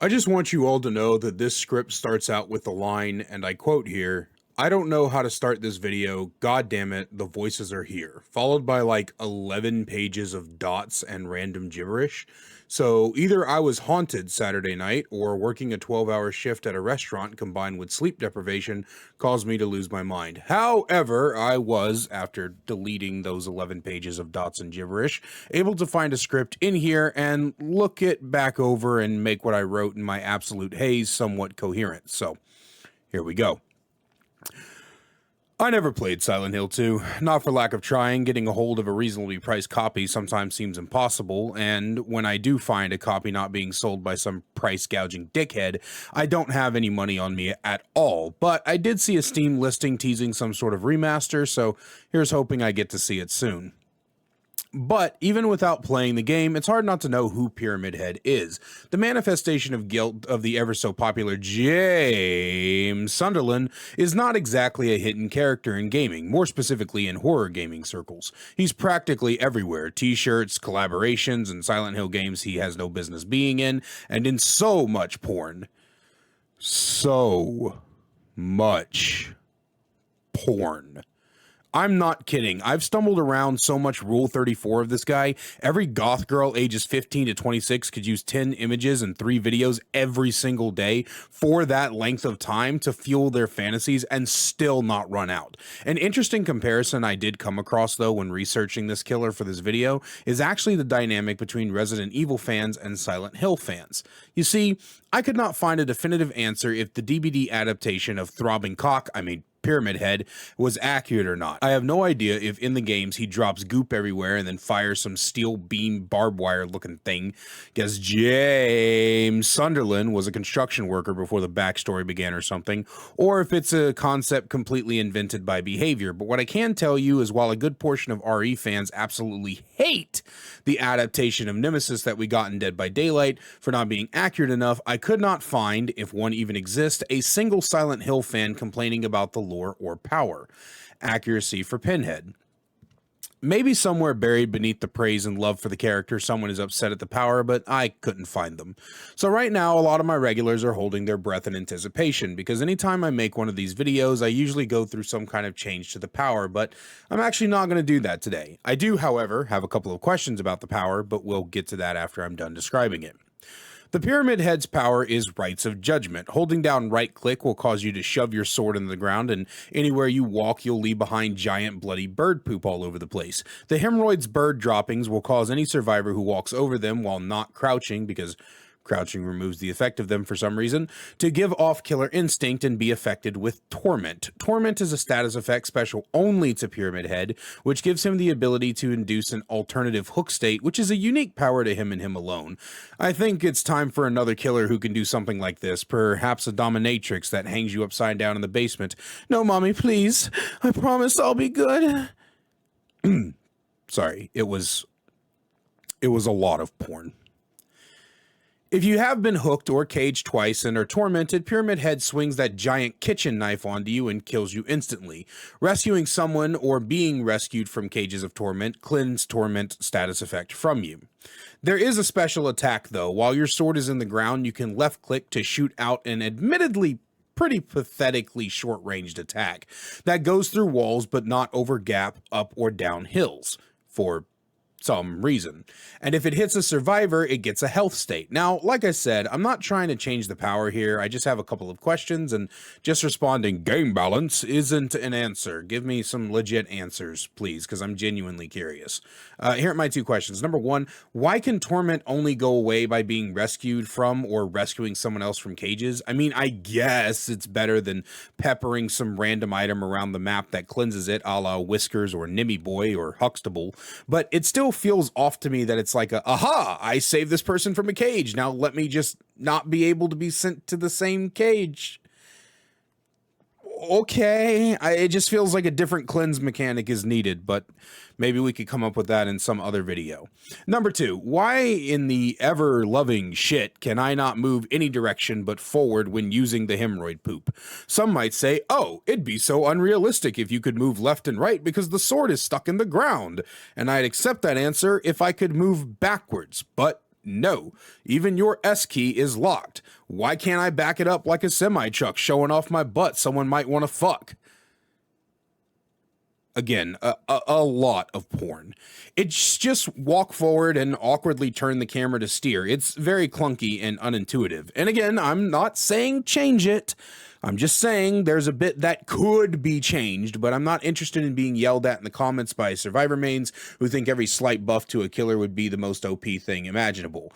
I just want you all to know that this script starts out with the line, and I quote here, "I don't know how to start this video, god damn it, the voices are here," followed by like 11 pages of dots and random gibberish. So either I was haunted Saturday night, or working a 12-hour shift at a restaurant combined with sleep deprivation caused me to lose my mind. However, I was, after deleting those 11 pages of dots and gibberish, able to find a script in here and look it back over and make what I wrote in my absolute haze somewhat coherent. So here we go. I never played Silent Hill 2, not for lack of trying. Getting a hold of a reasonably priced copy sometimes seems impossible, and when I do find a copy not being sold by some price gouging dickhead, I don't have any money on me at all. But I did see a Steam listing teasing some sort of remaster, so here's hoping I get to see it soon. But even without playing the game, it's hard not to know who Pyramid Head is. The manifestation of guilt of the ever so popular James Sunderland is not exactly a hidden character in gaming, more specifically in horror gaming circles. He's practically everywhere. T-shirts, collaborations, and Silent Hill games he has no business being in, and in so much porn. So much porn. I'm not kidding. I've stumbled around so much Rule 34 of this guy. Every goth girl ages 15 to 26 could use 10 images and 3 videos every single day for that length of time to fuel their fantasies and still not run out. An interesting comparison I did come across, though, when researching this killer for this video is actually the dynamic between Resident Evil fans and Silent Hill fans. You see, I could not find a definitive answer if the DVD adaptation of Throbbing Cock, Pyramid Head, was accurate or not. I have no idea if in the games he drops goop everywhere and then fires some steel beam barbed wire looking thing. Guess James Sunderland was a construction worker before the backstory began or something, or if it's a concept completely invented by behavior. But what I can tell you is while a good portion of RE fans absolutely hate the adaptation of Nemesis that we got in Dead by Daylight for not being accurate enough, I could not find, if one even exists, a single Silent Hill fan complaining about the lore or power. Accuracy for Pinhead. Maybe somewhere buried beneath the praise and love for the character, someone is upset at the power, but I couldn't find them. So right now, a lot of my regulars are holding their breath in anticipation, because anytime I make one of these videos, I usually go through some kind of change to the power, but I'm actually not going to do that today. I do, however, have a couple of questions about the power, but we'll get to that after I'm done describing it. The Pyramid Head's power is Rites of Judgment. Holding down right click will cause you to shove your sword into the ground, and anywhere you walk, you'll leave behind giant bloody bird poop all over the place. The hemorrhoids bird droppings will cause any survivor who walks over them while not crouching, because crouching removes the effect of them for some reason, to give off killer instinct and be affected with torment. Torment is a status effect special only to Pyramid Head, which gives him the ability to induce an alternative hook state, which is a unique power to him and him alone. I think it's time for another killer who can do something like this, perhaps a dominatrix that hangs you upside down in the basement. No, mommy, please. I promise I'll be good. Sorry, it was a lot of porn. If you have been hooked or caged twice and are tormented, Pyramid Head swings that giant kitchen knife onto you and kills you instantly. Rescuing someone or being rescued from cages of torment cleanse torment status effect from you. There is a special attack though. While your sword is in the ground, you can left click to shoot out an admittedly pretty pathetically short-ranged attack that goes through walls but not over gap, up or down hills for some reason. And if it hits a survivor, it gets a health state. Now, like I said, I'm not trying to change the power here. I just have a couple of questions, and just responding game balance isn't an answer. Give me some legit answers, please, because I'm genuinely curious. Here are my 2 questions. Number 1, why can torment only go away by being rescued from or rescuing someone else from cages? I mean, I guess it's better than peppering some random item around the map that cleanses it, a la Whiskers or Nimmy Boy or Huxtable, but it still feels off to me that it's like aha, I saved this person from a cage, now let me just not be able to be sent to the same cage. Okay, it just feels like a different cleanse mechanic is needed, but maybe we could come up with that in some other video. Number 2, why in the ever-loving shit can I not move any direction but forward when using the hemorrhoid poop? Some might say, oh, it'd be so unrealistic if you could move left and right because the sword is stuck in the ground. And I'd accept that answer if I could move backwards, but No, even your S key is locked. Why can't I back it up like a semi-truck showing off my butt someone might want to fuck? Again, a lot of porn. It's just walk forward and awkwardly turn the camera to steer. It's very clunky and unintuitive. And again, I'm not saying change it. I'm just saying there's a bit that could be changed, but I'm not interested in being yelled at in the comments by survivor mains who think every slight buff to a killer would be the most OP thing imaginable,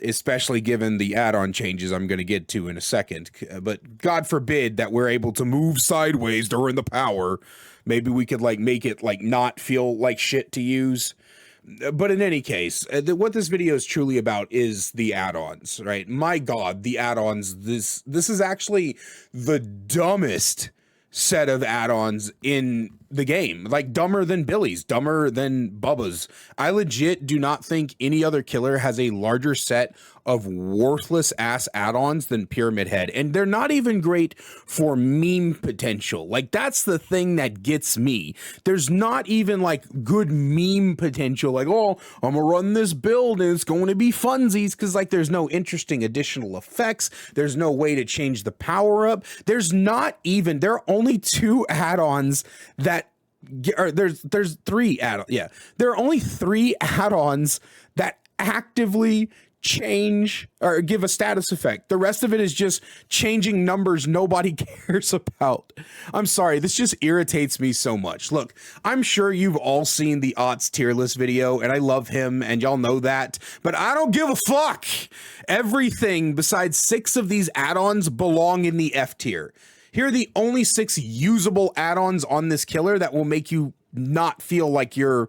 especially given the add-on changes I'm going to get to in a second. But God forbid that we're able to move sideways during the power. Maybe we could like make it like not feel like shit to use. But in any case, what this video is truly about is the add-ons, right? My God, the add-ons. This is actually the dumbest set of add-ons in the game, like dumber than Billy's, dumber than Bubba's. I legit do not think any other killer has a larger set of worthless ass add-ons than Pyramid Head, and they're not even great for meme potential. Like, that's the thing that gets me. There's not even like good meme potential, like, oh, I'm gonna run this build and it's going to be funsies, because like there's no interesting additional effects, there's no way to change the power up, there's not even, there are only 2 add-ons that there's 3 add-ons. Yeah, there are only 3 add-ons that actively change or give a status effect. The rest of it is just changing numbers nobody cares about. I'm sorry, this just irritates me so much. Look, I'm sure you've all seen the Otts tier list video, and I love him, and y'all know that, but I don't give a fuck. Everything besides 6 of these add-ons belong in the F tier. Here are the only 6 usable add-ons on this killer that will make you not feel like you're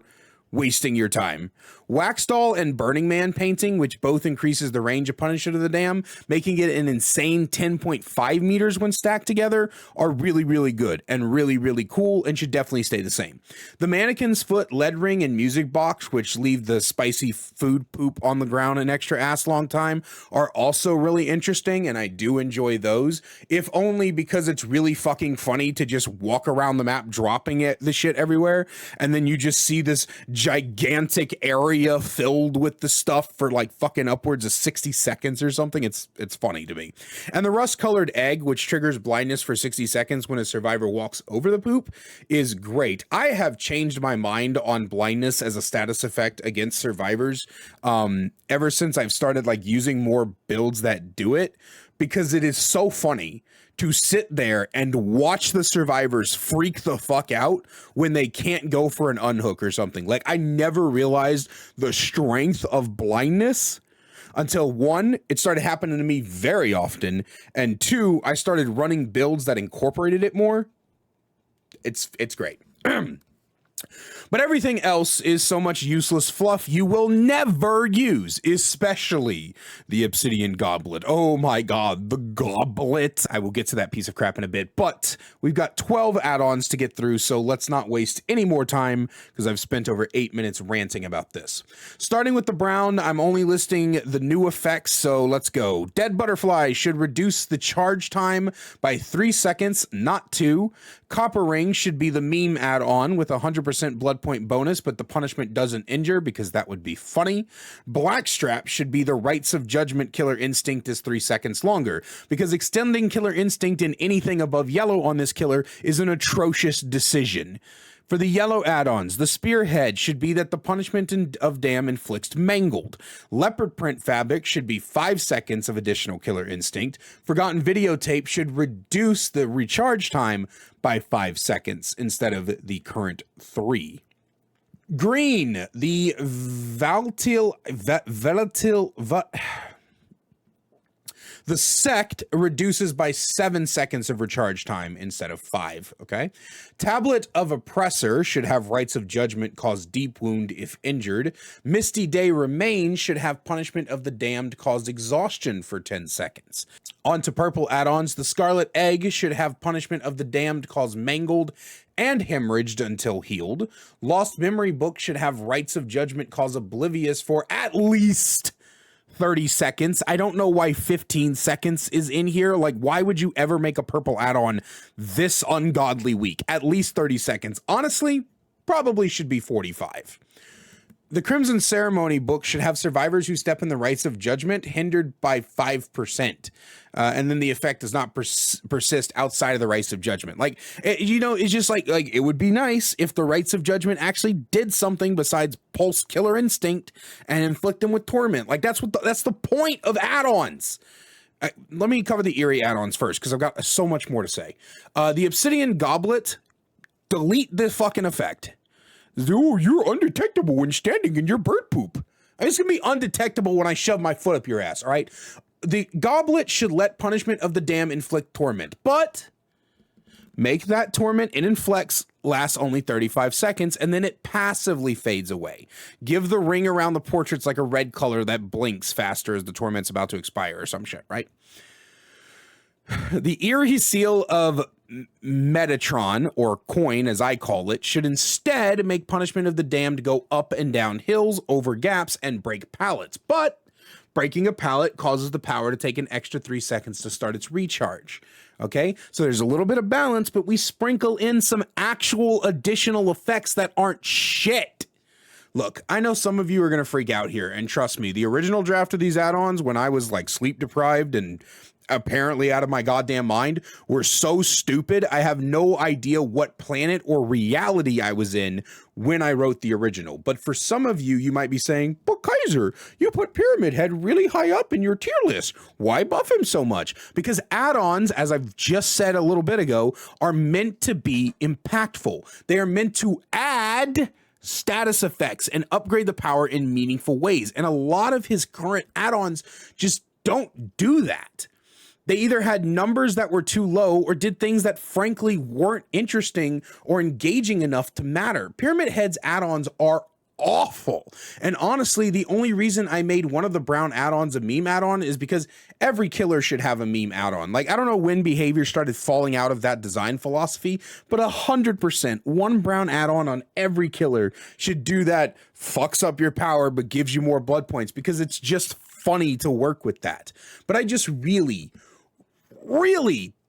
wasting your time. Wax Doll and Burning Man painting, which both increases the range of Punishment of the Dam, making it an insane 10.5 meters when stacked together, are really, really good and really, really cool and should definitely stay the same. The Mannequin's Foot, Lead Ring, and Music Box, which leave the spicy food poop on the ground an extra ass long time, are also really interesting, and I do enjoy those, if only because it's really fucking funny to just walk around the map dropping the shit everywhere, and then you just see this gigantic area filled with the stuff for like fucking upwards of 60 seconds or something. It's funny to me. And the rust colored egg, which triggers blindness for 60 seconds when a survivor walks over the poop, is great. I have changed my mind on blindness as a status effect against survivors ever since I've started like using more builds that do it, because it is so funny to sit there and watch the survivors freak the fuck out when they can't go for an unhook or something. Like, I never realized the strength of blindness until 1, it started happening to me very often, and 2, I started running builds that incorporated it more. It's great. But everything else is so much useless fluff you will never use, especially the Obsidian Goblet. Oh my God, the goblet. I will get to that piece of crap in a bit, but we've got 12 add-ons to get through, so let's not waste any more time because I've spent over 8 minutes ranting about this. Starting with the brown, I'm only listing the new effects, so let's go. Dead Butterfly should reduce the charge time by 3 seconds, not 2. Copper Ring should be the meme add-on with 100% blood point bonus, but the punishment doesn't injure because that would be funny. Blackstrap should be the Rights of Judgment Killer Instinct is 3 seconds longer, because extending Killer Instinct in anything above yellow on this killer is an atrocious decision. For the yellow add-ons, the Spearhead should be that the punishment of Dam inflicts Mangled. Leopard Print Fabric should be 5 seconds of additional Killer Instinct. Forgotten Videotape should reduce the recharge time by 5 seconds instead of the current 3. Green, the The Sect reduces by 7 seconds of recharge time instead of 5, okay? Tablet of Oppressor should have Rights of Judgment cause deep wound if injured. Misty Day Remains should have Punishment of the Damned cause exhaustion for 10 seconds. On to purple add-ons, the Scarlet Egg should have Punishment of the Damned cause mangled and hemorrhaged until healed. Lost Memory Book should have Rights of Judgment cause oblivious for at least 30 seconds. I don't know why 15 seconds is in here. Like, why would you ever make a purple add-on this ungodly weak? At least 30 seconds. Honestly, probably should be 45. The Crimson Ceremony book should have survivors who step in the rites of judgment hindered by 5%. And then the effect does not persist outside of the rites of judgment. Like, it's just like it would be nice if the rites of judgment actually did something besides pulse killer instinct and inflict them with torment. Like, that's the point of add-ons. Let me cover the Eerie add-ons first, because I've got so much more to say. The Obsidian Goblet, delete the fucking effect. Oh, you're undetectable when standing in your bird poop. It's going to be undetectable when I shove my foot up your ass, all right? The goblet should let punishment of the dam inflict torment, but make that torment it inflicts lasts only 35 seconds, and then it passively fades away. Give the ring around the portraits like a red color that blinks faster as the torment's about to expire or some shit, right? The Eerie Seal of Metatron, or coin as I call it, should instead make punishment of the damned go up and down hills, over gaps, and break pallets. But breaking a pallet causes the power to take an extra 3 seconds to start its recharge. Okay, so there's a little bit of balance, but we sprinkle in some actual additional effects that aren't shit. Look, I know some of you are going to freak out here, and trust me, the original draft of these add-ons, when I was like sleep deprived and apparently out of my goddamn mind, were so stupid. I have no idea what planet or reality I was in when I wrote the original. But for some of you, you might be saying, but Kaiser, you put Pyramid Head really high up in your tier list. Why buff him so much? Because add-ons, as I've just said a little bit ago, are meant to be impactful. They are meant to add status effects and upgrade the power in meaningful ways. And a lot of his current add-ons just don't do that. They either had numbers that were too low or did things that frankly weren't interesting or engaging enough to matter. Pyramid Head's add-ons are awful. And honestly, the only reason I made one of the brown add-ons a meme add-on is because every killer should have a meme add-on. Like, I don't know when behavior started falling out of that design philosophy, but 100%, one brown add-on on every killer should do that, fucks up your power, but gives you more blood points, because it's just funny to work with that. But I just really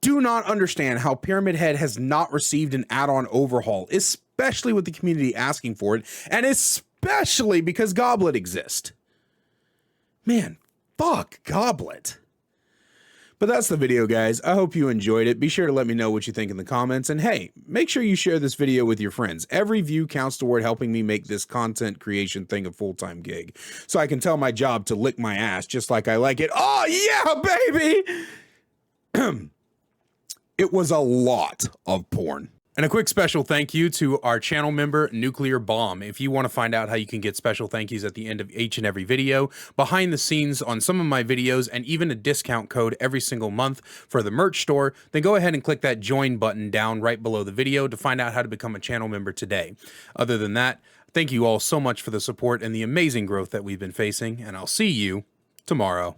do not understand how Pyramid Head has not received an add-on overhaul, especially with the community asking for it, and especially because Goblet exists. Man, fuck Goblet. But that's the video, guys. I hope you enjoyed it. Be sure to let me know what you think in the comments, and hey, make sure you share this video with your friends. Every view counts toward helping me make this content creation thing a full-time gig, so I can tell my job to lick my ass just like I like it. Oh yeah, baby! It was a lot of porn. And a quick special thank you to our channel member, Nuclear Bomb. If you want to find out how you can get special thank yous at the end of each and every video, behind the scenes on some of my videos, and even a discount code every single month for the merch store, then go ahead and click that join button down right below the video to find out how to become a channel member today. Other than that, thank you all so much for the support and the amazing growth that we've been facing, and I'll see you tomorrow.